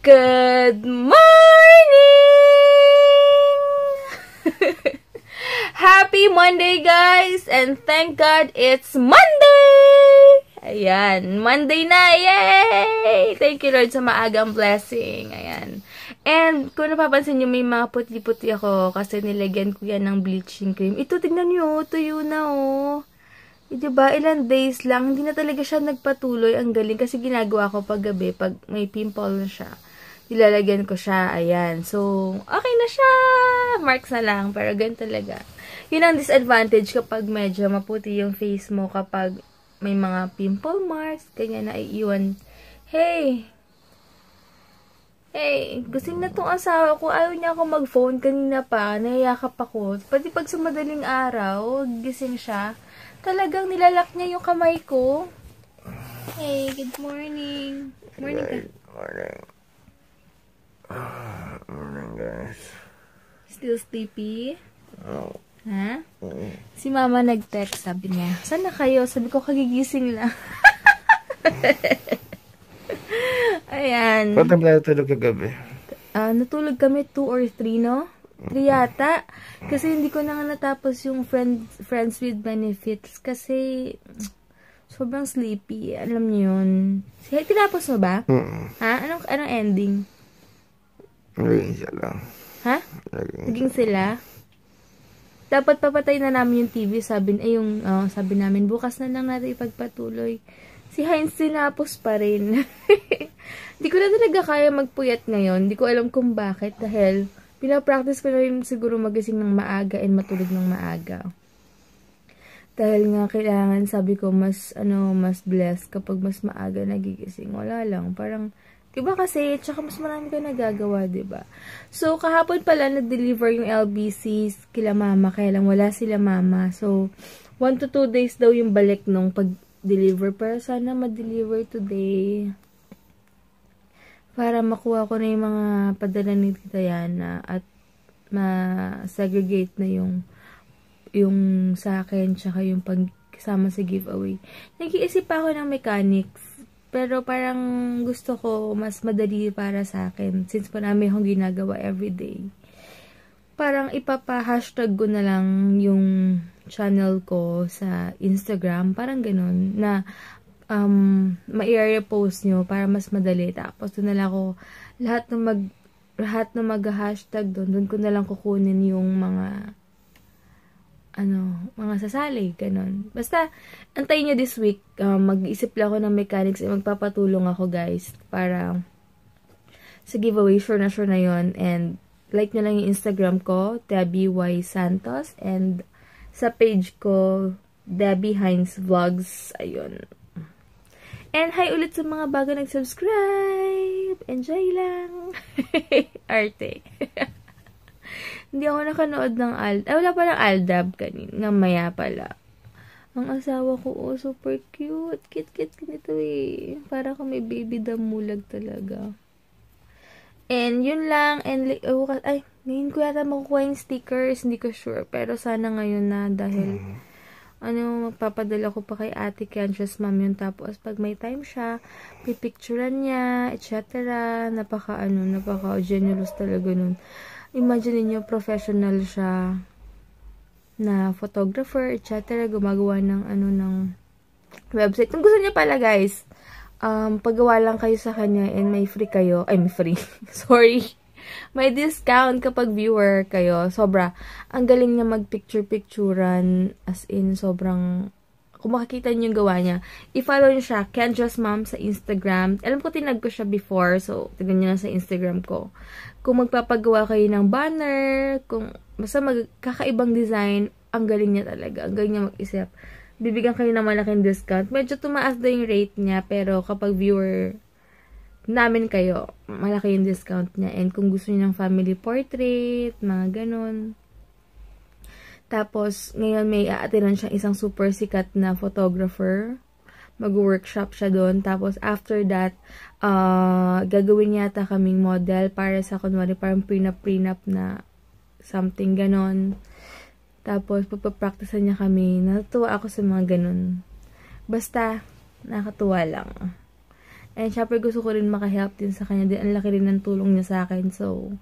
Good morning! Happy Monday, guys! And thank God it's Monday! Ayan, Monday na! Yay! Thank you, Lord, sa maagang blessing. Ayan. And kung napapansin nyo, may mga puti-puti ako kasi nilagyan ko yan ng bleaching cream. Ito, tignan nyo, tuyo na, oh. Diba, ilang days lang, hindi na talaga siya nagpatuloy. Ang galing kasi ginagawa ko pag gabi, pag may pimple na siya. Nilalagyan ko siya, ayan. So, okay na siya. Marks na lang, pero ganun talaga. Yun ang disadvantage kapag medyo maputi yung face mo kapag may mga pimple marks, ganyan na iiwan. Hey! Hey, gusing na tong asawa ko. Ayaw niya ako mag-phone kanina pa. Nayayakap ako. Pati pag sa madaling araw, gising siya. Talagang nilalak niya yung kamay ko. Hey, good morning. Morning ka. Morning. Morning, guys. Still sleepy? Oh. Ha? Si mama nag-text, sabi niya. Saan na kayo? Sabi ko, kagigising lang. Ayan. Ba't tayo tulog kagabi? Natulog kami 2 or 3, no? 3 yata. Kasi hindi ko na nga natapos yung Friends with Benefits. Kasi sobrang sleepy. Alam niyo yun. Tinapos mo ba? Ha? Anong ending? Naging sila. Ha? Naging sila? Dapat papatay na namin yung TV. Sabi namin, bukas na lang natin ipagpatuloy. Si Heinz tinapos pa rin. Hindi ko na talaga kaya magpuyat ngayon. Hindi ko alam kung bakit. Dahil pinapractice ko na rin siguro magising ng maaga and matulog ng maaga. Dahil nga kailangan, sabi ko, mas blessed kapag mas maaga nagigising. Wala lang. Parang, diba kasi, tsaka mas marami ka nagagawa, diba? So, kahapon pala na-deliver yung LBCs kila mama, kaya lang wala sila mama. So, 1 to 2 days daw yung balik nung pag-deliver. Pero sana ma-deliver today. Para makuha ko na yung mga padala ni Tita Yana at ma-segregate na yung sa akin, tsaka yung pagkasama sa giveaway. Nag-iisip pa ako ng mechanics. Pero parang gusto ko mas madali para sa akin. Since marami akong ginagawa everyday. Parang ipapa-hashtag ko na lang yung channel ko sa Instagram. Parang ganun. Na ma-repost nyo para mas madali. Tapos doon na lang ako lahat na mag-hashtag doon ko na lang kukunin yung mga sasali, ganun. Basta, antayin nyo this week, mag-iisip lang ako ng mechanics, magpapatulong ako, guys, para sa giveaway, sure na yun, and like nyo lang yung Instagram ko, Debbie Y. Santos, and sa page ko, Debbie Heinz Vlogs, ayun. And hi ulit sa mga bago nag-subscribe, enjoy lang, arte. Hindi ako nakanood ng wala pa ng Aldab kanina. Maya pala. Ang asawa ko, super cute. Cute nito eh. Para kung may baby damulag talaga. And yun lang. And ngayon ko yata makukuha yung stickers. Hindi ko sure. Pero sana ngayon na dahil magpapadala ko pa kay Ate Kendra's mom yun. Tapos pag may time siya, pipicturean niya, etc. Napaka generous talaga nun. Imagine niyo professional siya na photographer, etc. Gumagawa ng website. Kung gusto niya pala, guys, paggawa lang kayo sa kanya and may free kayo. Ay, may free. Sorry. May discount kapag viewer kayo. Sobra. Ang galing niya mag-picture-picturan. As in, sobrang kung makikita niyo yung gawa niya, i-follow niyo siya, Kendra's Mom sa Instagram. Alam ko, tinag ko siya before, so, tignan niyo na sa Instagram ko. Kung magpapagawa kayo ng banner, kung basta magkakaibang design, ang galing niya talaga. Ang galing niya mag-isip. Bibigyan kayo ng malaking discount. Medyo tumaas daw yung rate niya, pero kapag viewer namin kayo, malaki yung discount niya. And kung gusto niyo ng family portrait, mga ganon. Tapos, ngayon may aatinan siya isang super sikat na photographer. Mag-workshop siya doon. Tapos, after that, gagawin yata kaming model para sa, kunwari, parang prenup na something ganon. Tapos, papapracticean niya kami. Natutuwa ako sa mga ganon. Basta, nakatuwa lang. And syempre gusto ko rin makahelp din sa kanya. Din ang laki rin ng tulong niya sa akin. So,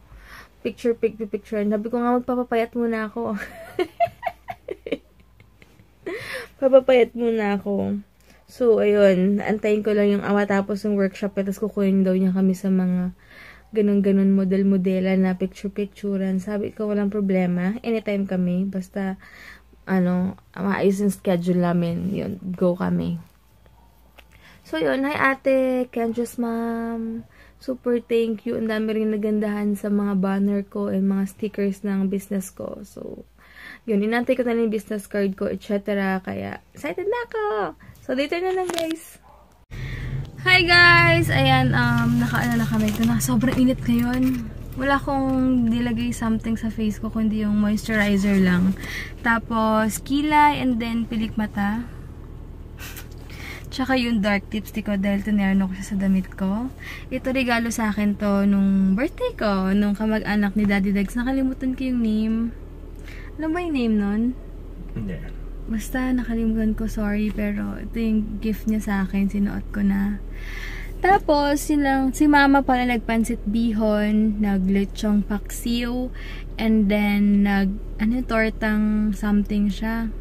picture. Sabi ko nga, magpapapayat muna ako. Papapayat muna ako. So, ayun. Antayin ko lang yung matapos ng workshop. Tapos kukunin daw niya kami sa mga ganun-ganun model-modela na picture-picturean. Sabi ko, walang problema. Anytime kami. Basta, maayos yung schedule namin. Yun, go kami. So, yun. Hi, ate. Kendra's mom. Super thank you. Ang dami rin nagandahan sa mga banner ko and mga stickers ng business ko. So, yun. Inantay ko na lang yung business card ko, etc. Kaya, excited na ako. So, later na lang, guys. Hi, guys! Ayan, nakaano na kami. Ito na, sobrang init ngayon. Wala akong nilagay something sa face ko, kundi yung moisturizer lang. Tapos, kilay, and then, pilik mata. Tsaka yung dark lipstick ko dahil tinerno ko siya sa damit ko. Ito regalo sa akin to nung birthday ko, nung kamag-anak ni Daddy Dags. Nakalimutan ko yung name. Ano ba yung name nun? Hindi. Basta nakalimutan ko, sorry, pero ito yung gift niya sa akin, sinuot ko na. Tapos, si mama pala nagpansit bihon, naglechong paksiw, and then tortang something siya.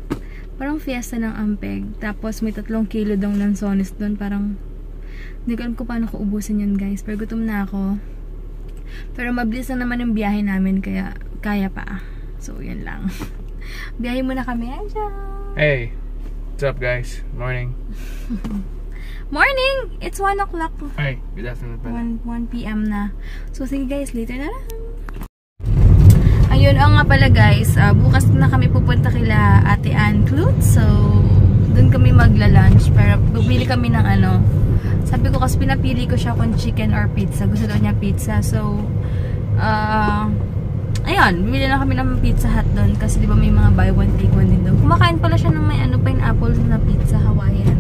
Parang fiesta ng ampeg. Tapos, may 3 kilo daw ng sonis doon. Parang, hindi ko alam kung paano ko ubusin yun, guys. Pero gutom na ako. Pero mabilis na naman yung biyahe namin, kaya kaya pa. So, yun lang. Biyahe muna kami. Hey, what's up guys? Morning. Morning! It's 1 o'clock. Hey, good afternoon pala. 1 p.m. na. So, sige guys, later na lang. Ayun, nga pala guys, bukas na kami pupunta kila Ate Ann Clut. So, dun kami magla-lunch. Pero, bubili kami ng sabi ko kasi pinapili ko siya kung chicken or pizza. Gusto daw niya pizza. So, ayun, bibili na kami ng Pizza Hut doon kasi di ba may mga buy one take one din doon. Kumakain pala siya ng may pineapple na pizza Hawaiian.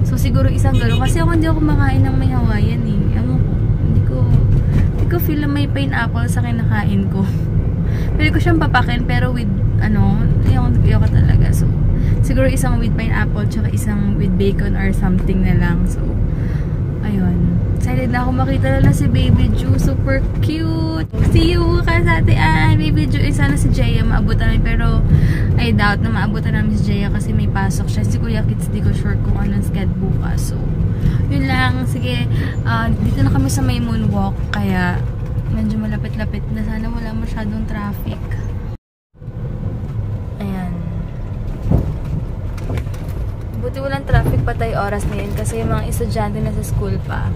So siguro isang gano'n kasi hindi ako kumakain ng may Hawaiian eh. Hindi ko feel na may pineapple sa kinakain ko. Pwede ko siyang papakin pero with ayoko talaga. So siguro isang with pineapple tsaka isang with bacon or something na lang. So ayun. Excited na ako makita na si Baby Ju. Super cute. See you bukas Ate Ann. Baby Ju. Sana si Jaya maabutan namin. Pero I doubt na maabutan namin si Jaya kasi may pasok siya. Si Kuya Kits di ko sure kung anong schedule bukas. So, yun lang. Sige, dito na kami sa may moonwalk. Kaya medyo malapit-lapit na. Sana wala masyadong traffic. Ayan. Buti walang traffic patay oras na yun kasi yung mga estudyante na sa school pa.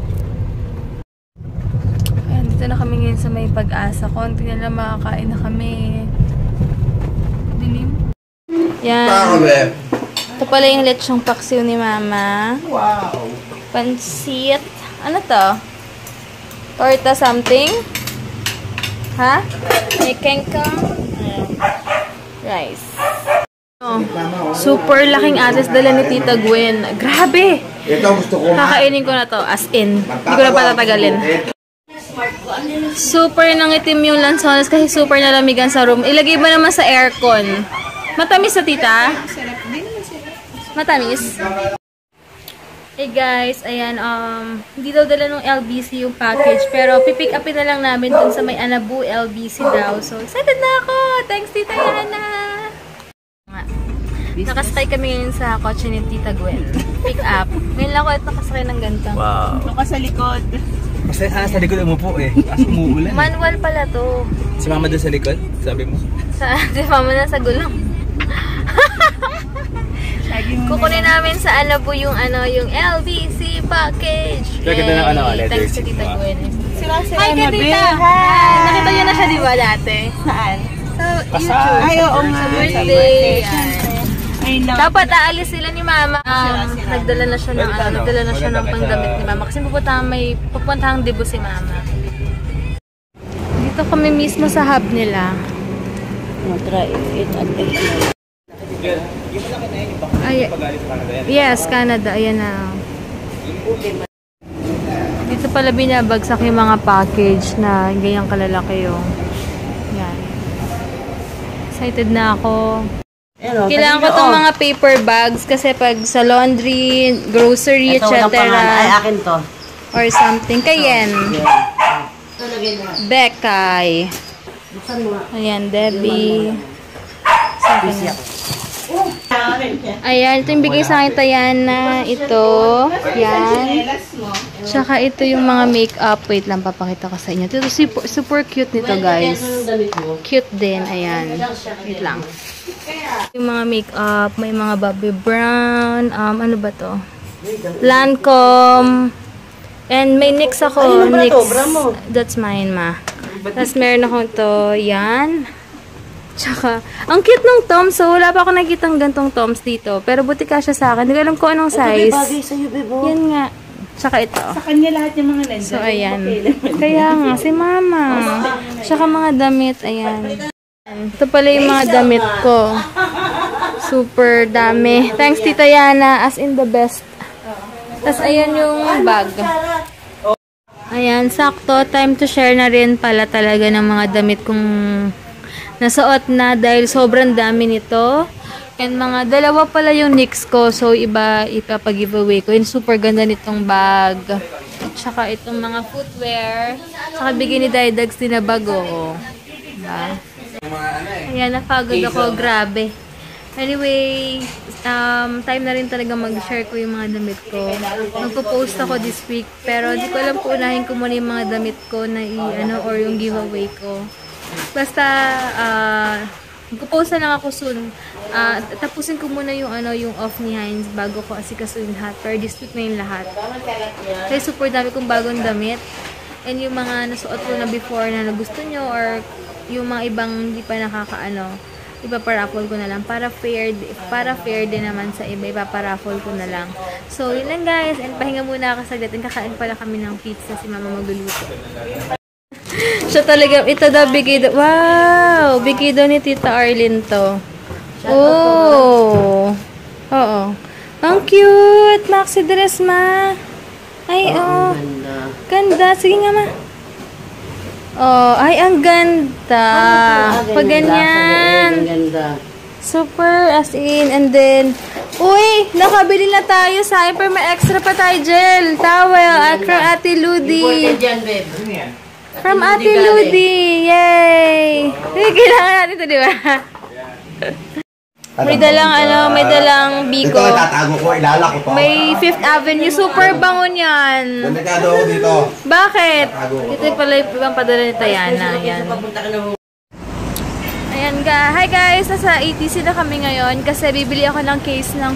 Dito na kami ngayon sa may Pag-asa. Konti na lang makakain na kami. Dilim. Yan. Ito pala yung lechong paksiw ni Mama. Wow! Pansit. Ano to? Torta something? Ha? May kengkang. Rice. Super laking atis dala ni Tita Gwen. Grabe! Ito gusto ko. Kakainin ko na to. As in. Hindi ko na patatagalin. Super nangitim yung lansones kasi super nalamigan sa room. Ilagay ba naman sa aircon? Matamis sa tita? Matamis? Hey guys, ayan, hindi daw dala ng LBC yung package, pero pipick upin na lang namin dun sa may Anabu LBC daw. So, excited na ako! Thanks, Tita Yana! Nakasakay kami ngayon sa kotse ni Tita Gwen. Pick up. Ngayon lang ako ito nakasakay ng ganito. Wow! Ito ka sa likod. Kasi sa likod umupo eh. Kasi umuulan. Manual pala to. Si Mama doon sa likod, sabi mo? Si Mama na sa gulong. Kukunin namin sa Anabu yung yung LBC package. Kaya ganda ng letter. Thanks to Tita Gwen. Hi, Tita! Hi! Nakita niyo na siya di ba dati? Saan? Sa Pasal. YouTube. Ay, oo nga. Sa birthday. Dapat aalis sila ni Mama. Nagdala na siya ng pangdamit ni Mama. Kasi pupuntahang debo si Mama. Dito kami mismo sa hub nila. Try it at Ay, yes, Canada. Ayan na. Dito pala binabagsak yung mga package na ganyang kalalaki yung. Yan. Excited na ako. Kailangan ko itong mga paper bags kasi pag sa laundry, grocery, etc. Ay, akin to. Or something. Kayen. Bekay. Ayan, Debbie. Sa akin na. Ayan, ito yung bigay sa akin Tayana. Ito. Yan. Tsaka ito yung mga makeup. Wait lang, papakita ko sa inyo. Ito super cute nito, guys. Cute din. Ayan. Wait lang. Yung mga makeup, may mga Bobbi Brown. Ano ba to? Lancome. And may NYX ako. NYX. That's mine, ma. Tapos meron akong to. Yan. Tsaka, ang cute ng Toms. So, wala pa ako nakikitang gantong Toms dito. Pero buti ka siya sa akin. Hindi ko alam kung anong size. Bagay sa'yo, bebo. Yan nga. Tsaka ito. Sa kanya lahat yung mga lens. So, ayan. Kaya nga, si mama. Tsaka mga damit. Ayan. Ito pala yung mga damit ko. Super dami. Thanks, Tita Yana. As in the best. Tapos, ayan yung bag. Ayan, sakto. Time to share na rin pala talaga ng mga damit kong nasuot na dahil sobrang dami nito. And mga dalawa pala yung NYX ko. So, iba ipapag-giveaway ko. Yung super ganda nitong bag. Tsaka itong mga footwear. Tsaka bigay ni Didags din na bago. Diba? Ayan, napagod ako. Grabe. Anyway, time na rin talaga mag-share ko yung mga damit ko. Magpo-post ako this week. Pero di ko alam kung unahin ko muna yung mga damit ko na or yung giveaway ko. Basta, magpo-post na lang ako soon. Tapusin ko muna yung yung off ni Heinz bago ko asikasuhin lahat. Pero this week na yung lahat. Kaya super dami kong bagong damit. And yung mga nasuot ko na before na gusto nyo or yung mga ibang hindi pa ipaparaffle ko na lang para fair din naman sa iba, ipaparaffle ko na lang. So, yun lang guys, and pahinga muna ako saglit. Kakain pala kami ng pizza, si mama magluluto. So, talaga, ito daw bigay daw, wow, bigay daw ni Tita Arlene to. Oh, oo. Ang cute, maxi dress, ma. Ay, oh, ganda, sige nga, ma. Oh, ay, ang ganda. Pag ganyan. Super, as in. And then, uy, nakabili na tayo sa Hyper. May extra pa tayo gel. Towel. From Ate Ludi. From Ate Ludi. Yay. Kailangan natin ito, di ba? May dalang biko. Ito tatago ko, ilala ko to. May 5th Avenue. Super bango niyan. Nagkado ako dito. Bakit? Ito pala yung ibang padala ni Tayana. Ayan. Ayan hi guys. Nasa ATC na kami ngayon kasi bibili ako ng case ng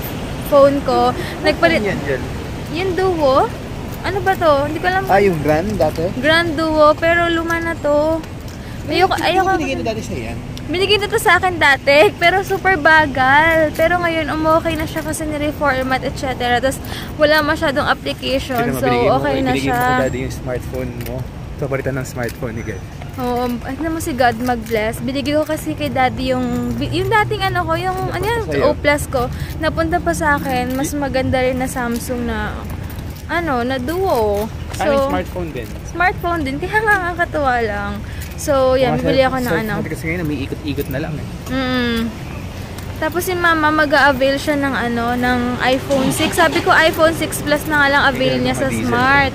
phone ko. Nagpalit. Yung Duo? Ano ba to? Hindi ko alam. Yung Grand dati? Grand Duo. Pero luma na to. Ayoko. Binigay na dati sa yan. Binigay na to sa akin dati, pero super bagal. Pero ngayon, okay na siya kasi ni-reformat, etc. Tapos, wala masyadong application. So, okay na siya. Binigay mo dati yung smartphone mo. Pabalitan ng smartphone ni God. Oo. Ano mo si God mag-bless. Binigay ko kasi kay daddy yung dating O Plus ko. Napunta pa sa akin. Mas maganda rin na Samsung na, na Duo. So, smartphone din? Smartphone din. Kaya nga kakatuwa lang. So, yan, bibili ako ng Kasi ngayon, may ikot-ikot na lang eh. Tapos si mama, mag-a-avail siya ng iPhone 6. Sabi ko, iPhone 6 Plus na nga lang avail niya sa Smart.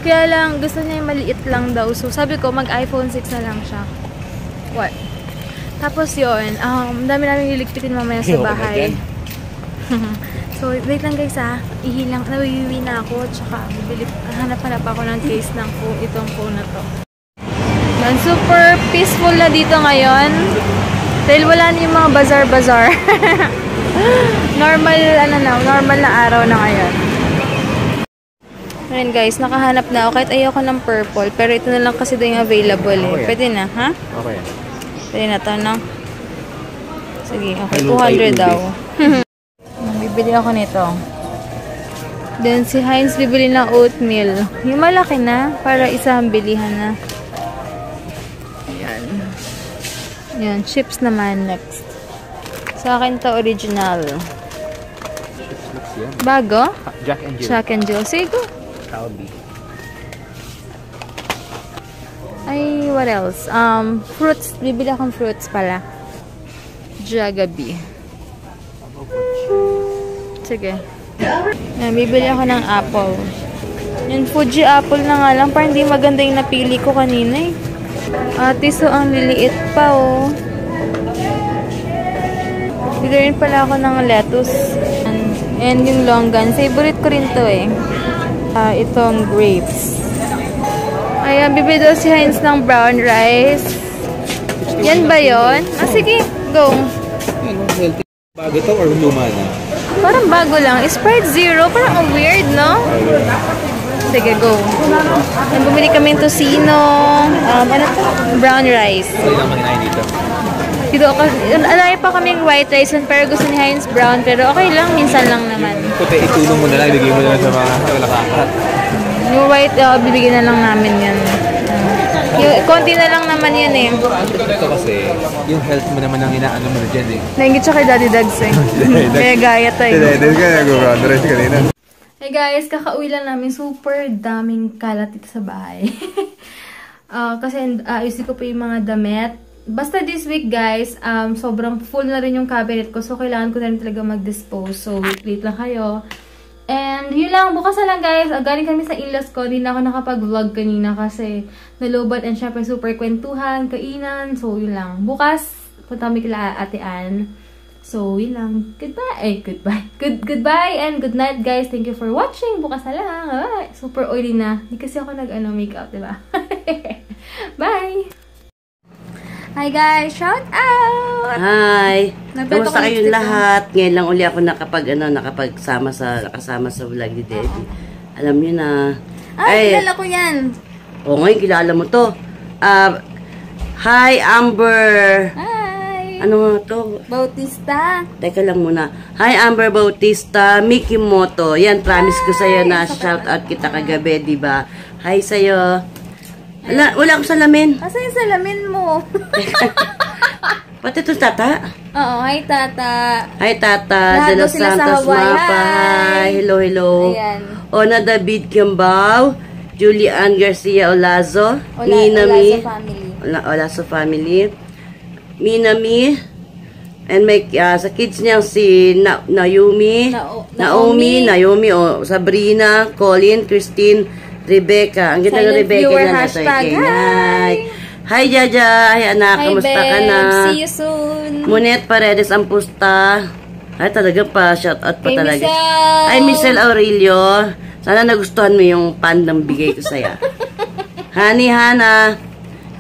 Kaya lang, gusto niya yung maliit lang daw. So, sabi ko, mag-iPhone 6 na lang siya. What? Tapos yun, dami namin liligpitin mamaya sa bahay. So, wait lang guys nawiwi na ako. Tsaka, hanap ako ng case ng itong phone na to. Super peaceful na dito ngayon. Dahil wala na yung mga bazaar-bazaar. Normal na araw na ngayon. Ayan guys, nakahanap na ako. Kahit ayoko ng purple. Pero ito na lang kasi daw yung available eh. Okay. Pwede na, ha? Okay. Pwede na to, no? Sige, okay. 200 daw. Bibili ako nito. Then si Heinz bibili ng oatmeal. Yung malaki na, para isang bilihan na. Yan, chips naman next. Sa akin to original. Bago? Jack and Jill. Jack and Jill. Sige. Calbee. Ay, what else? Fruits. Bibili akong fruits pala. Jagabee. Sige. Yan, bibili ako ng apple. Yung Fuji apple na nga lang. Parang hindi maganda yung napili ko kanina eh. Ate, so ang liliit pa oh. Bili rin pala ako ng lettuce. And yung longan. Favorite ko rin to eh. Itong grapes. Ayan, bibili daw si Heinz ng brown rice. Yan ba yun? Sige, go. Bago to or luma na? Parang bago lang. Sprite Zero. Parang ang weird, no? Sige, go. Bumili kami ng tocino. Brown rice. Sorry lang maninayin dito. Dito ako, alay pa kaming white rice pero gusto ni Heinz brown. Pero okay lang, minsan lang naman. Puti, itulong mo na lang. Ibigay mo na lang sa mga nakakakat. Yung white, bibigyan na lang namin yan. Yung, konti na lang naman yan eh. Ito kasi, yung health mo naman ang inaano mo na dyan eh. Naingit siya kay Daddy Dags eh. Kaya gaya tayo. Hindi ka nag-brown rice kanina. Hey guys, kakauwi lang namin. Super daming kalat dito sa bahay. Kasi ayusin ko pa yung mga damit. Basta this week guys, sobrang full na rin yung cabinet ko. So kailangan ko na rin talaga mag-dispose. So wait lang kayo. And yun lang, bukas na lang guys. Galing kami sa in-laws ko. Hindi na ako nakapag-vlog kanina kasi nalobat and syempre super kwentuhan, kainan. So yun lang. Bukas, punta kami kila Ate Ann. So yun lang. Goodbye. Goodbye and good night guys. Thank you for watching. Bukas na lang. Bye. Super oily na. Hindi kasi ako nag-makeup, diba? Bye! Hi guys! Shout out! Hi! Nagbeto Kamusta ko kayong lipstick lahat? Ngayon lang uli ako nakasama sa vlog ni Debbie. Alam niyo na. Kilala ko yan! Oo, ngayon kilala mo to. Hi, Amber! Hi! Ano nga to? Bautista! Teka lang muna. Hi, Amber Bautista, Mickey Moto. Yan, promise ko sa'yo na shout out kita kagabi, di ba? Hi sa'yo. Wala akong salamin. Asa yung salamin mo? Pati ito, tata. Oo, hi tata. Hi, tata. Lahat De Los sila sa Santos Hawaii. Mapa. Hi. Hello. Ayan. Ona David Kiambao. Julian Garcia Olazo. Olazo family. Olazo family. Minami. And may, sa kids niyang si Naomi. Naomi. Sabrina. Colin. Christine. Rebecca. Ang ganda ng Rebecca viewer, na hashtag, hi. Hi, Jaja. Hi, anak. Hi, Kamusta babe. ka na? See you soon. Munet Paredes ang pusta. Ay, talaga pa. Shout out pa Kay talaga. Michelle. Ay, Michelle Aurelio. Sana nagustuhan mo yung pan ng bigay ko sa'yo. Honey Hana.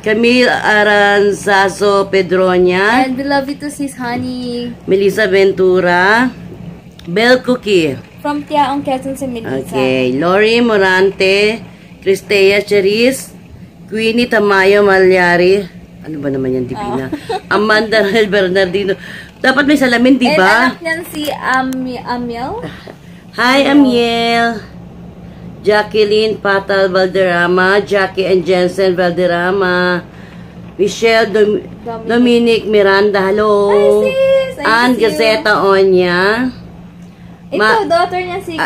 Camille Aranzazo Pedronia. And we love you to sis Honey. Melissa Ventura. Bell Cookie. From Tiaong Quezon sa Melissa. Okay. Lori Morante. Cristea Cheris. Queenie Tamayo Malyari. Ano ba naman yan, Divina? Amanda Rel Bernardino. Dapat may salamin, di ba? And anak niyan si Amiel. Hi, Amiel. Jacqueline Patal Valderrama. Jackie and Jensen Valderrama. Michelle Dominic Miranda. Hello. Hi, sis. Ann Gazeta Onya. Ito, daughter niya si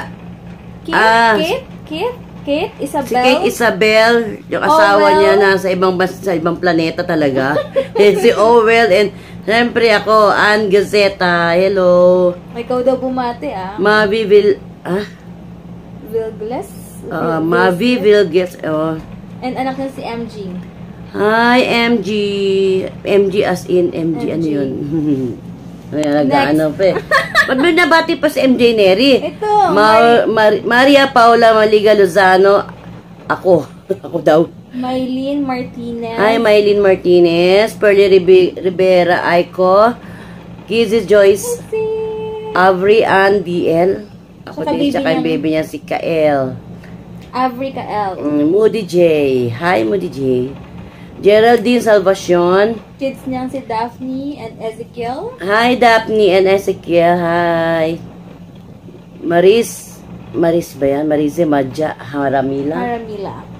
Kate Isabel. Si Kate Isabel, yung asawa niya nasa sa ibang planeta talaga. Si Owel and siyempre ako, Ann Gazeta. Hello. Ikaw daw bumati Mavi Vilgles. Mavi Vilgles. And anak niya si MG. Hi, MG. MG as in MG. Ano yun? Nag-ano pa eh. Ba't may nabati pa si MJ Neri? Ito. Maria Paula Maliga Lozano. Ako daw. Maylene Martinez. Hi, Maylene Martinez. Pearly Rivera Aiko. Kizzy Joyce. Avery Ann DL. Ako din siya kay baby niya si Kael. Avery Kael. Moody J. Hi, Moody J. Geraldine Salvacion. Kids niyang si Daphne and Ezekiel. Hi, Daphne and Ezekiel. Hi. Maris ba yan? Marise Madja Haramila.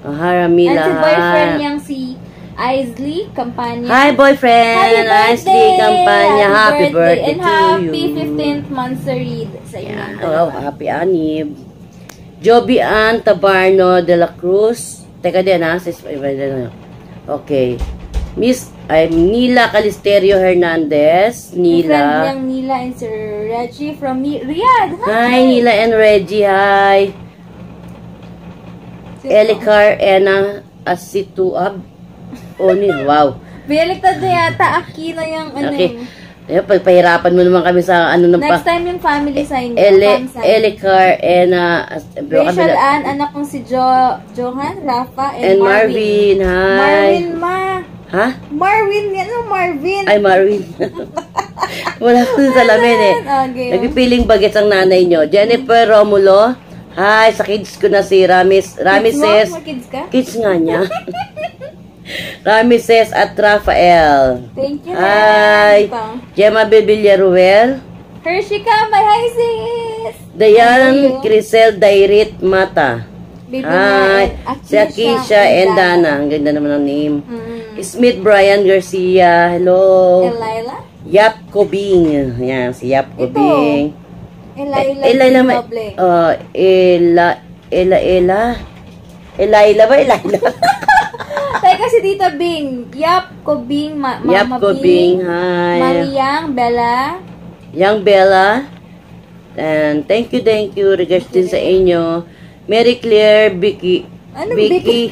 Haramila. And si boyfriend niyang si Isley Campania. Hi, boyfriend. Isley Campania. Happy birthday and to happy you. 15th monthsary sa inyo. Oh, happy anib. Joby Ann Tabarno de la Cruz. Teka din ha. Okay. Nila Calisterio Hernandez. Nila. Friend Nila and Sir Reggie from Riyadh. Hi, Nila and Reggie. Hi. Elicar Ena Asituab. Oni, wow. Baliktad na yata. Aquino yung ano Okay. yun. Ayun, pagpahirapan mo naman kami sa ano ng Next time yung family sign. Elicar Ena Rachel Ann, anak kong si Johan, Rafa, and Marvin. Hi. Marvin, ma. Ha? Marvin, yan o Marvin. Ay, Marvin. Wala ko sa salamin eh. Okay. Nagpipiling bagets ang nanay nyo. Jennifer Romulo. Hi, sa kids ko na si Ramis says. Kids ka? Kids nga niya. Ramses at Rafael. Thank you. Hi. Gemma Bibillaruel. Hershey ka, my hi sis. Dayan Crisel Dairit Mata. Baby Hi. Si Akisha and Dana. Ang ganda naman ng name. Smith Brian Garcia. Hello. Elila? Yap Kobing. Yan, si Yap Kobing. Elila Noble. Elaila ba? Elaila. Teka si Tita Bing. Yap Kobing. Yap Kobing. Hi. Mami Yang, Bella. Yang Bella. And thank you. Regards din sa inyo. Mary Claire, Vicky. Ano, Vicky?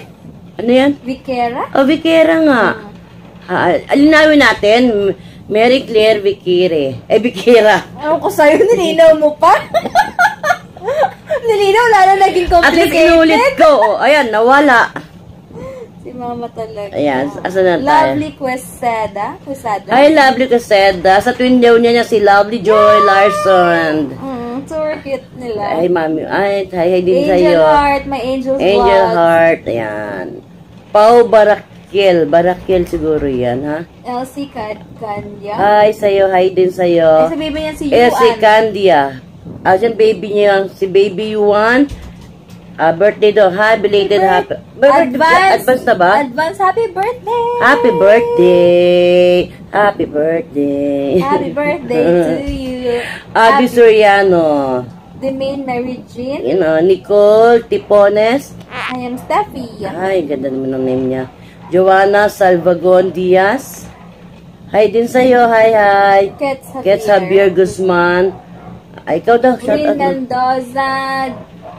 Ano yan? Viquera? Oh, Viquera nga. Alinawin natin. Mary Claire Viquere. Viquera. Ano ko sa'yo? Nilinaw mo pa? Nilinaw, lalo naging At least complicated. inulit ko. Oh, ayan, nawala. Si Mama talaga. Ayan, asan na tayo? Lovely Quesada. Hi, Lovely Caseda. Sa twin daw niya si Lovely Joy Larson. Super cute nila. Ay, mami. Ay, hi din Angel sa'yo. Heart, my Angel's Angel Vlogs. Heart. Ayan. Pau Barakiel. Barakiel siguro yan, ha? Elsie Candia. Hi sa'yo. Hi din sa'yo. Ay, sabihin mo yan si Si Yuan. Candia. Diyan baby niya. Si baby Yuan. Birthday daw. Ha? Belated happy. Advance na ba? Advance happy birthday. Happy birthday. Happy birthday. Happy birthday to you. Abby Soriano. Demain Mary Jean. You know, Nicole Tipones. I am Steffi. Ay, ganda naman ng name niya. Joanna Salvagon Diaz. Hi din sa'yo. Hi. Kets Javier Guzman. Ay, ikaw daw. Shout Will out mo. Mendoza.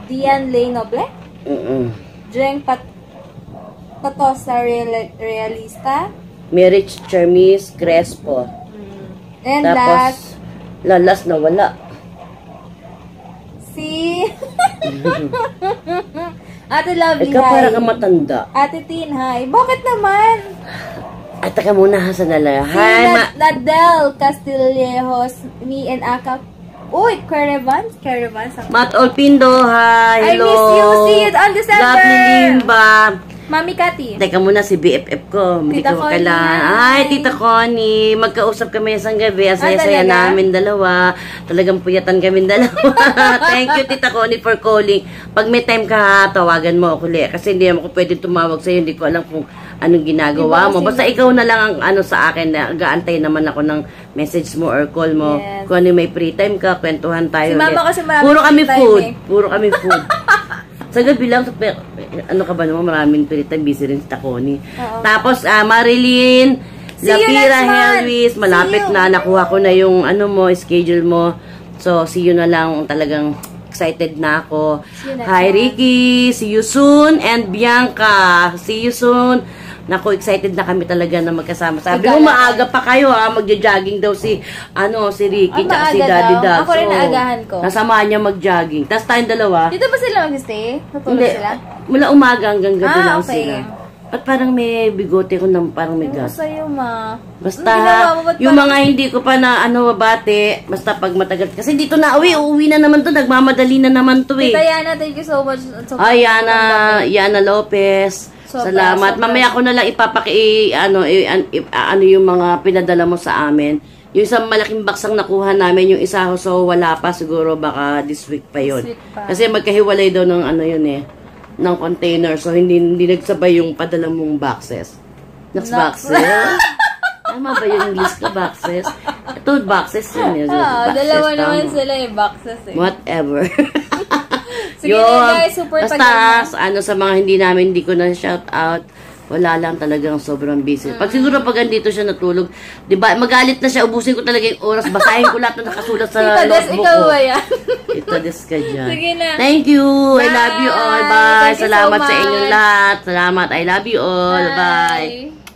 Dian Lay Noble. Jeng Patosa Realista. Merich Charmis Crespo. And Tapos, lalas na wala. si Ate Lovely, Ikaw hi. para ka matanda. Ate Tin, hi. Bakit naman? At taka muna ha sa nalala. Si Hi, Nadel Castillejos, me and Aka. Uy, Caravans. Matt Olpindo, hi. Hello. I miss you. See you on December. Lovely Limba. Mami Cathy. Teka muna si BFF ko. Hindi Tita ko Connie, kailangan. hi. Ay, Tita Connie. Magkausap kami isang gabi. Ang saya-saya talaga? namin dalawa. Talagang puyatan kami dalawa. Thank you, Tita Connie, for calling. Pag may time ka ha, tawagan mo ako ulit. Kasi hindi ako pwede tumawag sa'yo. Hindi ko alam kung anong ginagawa mo. Basta ikaw na lang ang ano sa akin. Gaantay naman ako ng message mo or call mo. Yes. Kung ano may free time ka, kwentuhan tayo. Si Mama ulit. kasi maraming Puro kami free time food. eh. Puro kami food. Sa gabi lang, ano ka ba naman, maraming pirita, busy rin si Takoni. Tapos, Marilyn, See you Lapira next month. Helvis, malapit See you. na, nakuha ko na yung ano mo, schedule mo. So, see you na lang, talagang excited na ako. See you next Hi, month. Ricky, see you soon, and Bianca, see you soon. Naku, excited na kami talaga na magkasama. Sabi mo, maaga pa kayo ha, magja-jogging daw si Ricky, tsaka si maaga Daddy daw. Dad. Ako rin naagahan ko. Nasamahan niya mag-jogging. Tapos tayong dalawa, Dito ba sila mag-stay? Natulog hindi, sila? mula umaga hanggang gabi lang okay. sila. At parang may bigote ko na parang may Ano gas. sa'yo, ma? Basta, Anong ginawa mo? Ba't yung parang- mga hindi ko pa na bate, basta pag matagal. Kasi dito na, uuwi na naman to, nagmamadali na naman to eh. Tita Yana, thank you so much. Ay, Yana Lopez. Salamat. Mamaya ko na lang ano yung mga pinadala mo sa amin. Yung isang malaking baksang nakuha namin, yung isa so wala pa siguro, baka this week pa yun. This week pa. Kasi magkahiwalay daw ng ano yun eh, ng container. So hindi nagsabay yung padala mong boxes. Next boxes? Tama ba yung English ka, boxes? Ito, boxes yun. Dalawa Boxes, naman tama. sila yung boxes eh. Whatever. Sige na guys, super basta, tagal na. sa mga hindi ko na shout out, Wala lang, talagang sobrang busy. Pag siguro pag andito siya natulog, 'di ba? Magalit na siya, ubusin ko talaga yung oras, basahin ko lahat na nakasulat sa Tita Des, notebook ikaw ko. ba yan? Tita Des ka dyan. Sige na. Thank you. I love you all. Bye. Thank you so Salamat sa much. inyong lahat. Salamat. I love you all. Bye. Bye.